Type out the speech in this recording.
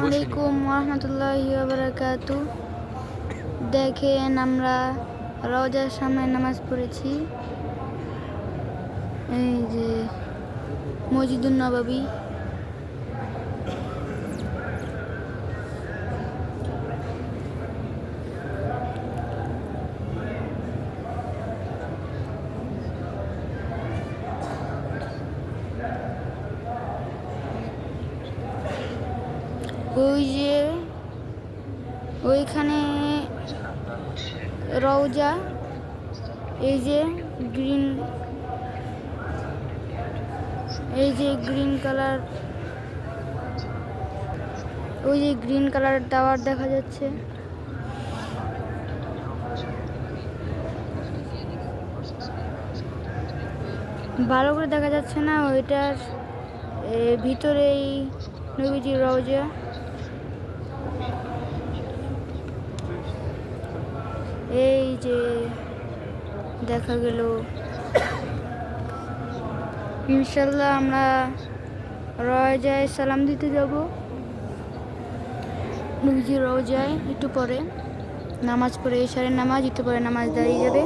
আসসালামু আলাইকুম ওরহমতুল্লাহি ওয়াবারাকাতু। দেখেন আমরা রওজার সামনে নামাজ পড়েছি। এই যে মসজিদুন নববী। ওই যে ওইখানে রওজা, এই যে গ্রিন কালার, ওই যে গ্রিন কালার টাওয়ার দেখা যাচ্ছে। ভালো করে দেখা যাচ্ছে না, ওইটার ভিতরেই নবীজির রওজা। এই যে দেখা গেল। ইনশাল্লাহ আমরা রওজায় সালাম দিতে যাব। নবীজির রওজায় একটু পরে নামাজ পড়ে, এশারের নামাজ একটু পরে নামাজ দাঁড়িয়ে যাবে।